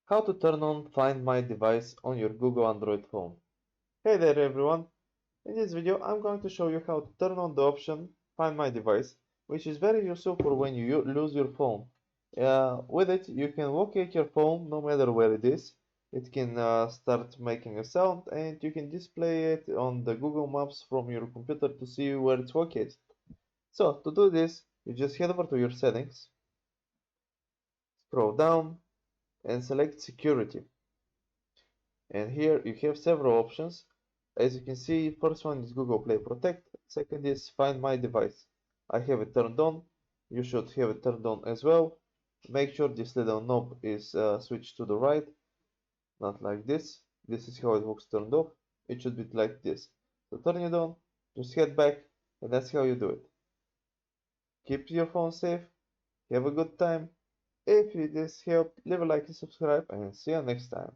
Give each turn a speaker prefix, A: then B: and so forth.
A: How to turn on Find My device on your Google Android phone. Hey there everyone! In this video I'm going to show you how to turn on the option Find My device, which is very useful for when you lose your phone. With it you can locate your phone no matter where it is. It can start making a sound and you can display it on the Google Maps from your computer to see where it's located. So to do this, you just head over to your settings, scroll down and select security. And here you have several options. As you can see, first one is Google Play Protect, second is Find My device. I have it turned on, you should have it turned on as well. Make sure this little knob is switched to the right, not like this. This is how it looks turned off. It should be like this. So turn it on, just head back, and that's how you do it. Keep your phone safe, have a good time. If this helped, leave a like and subscribe, and see you next time.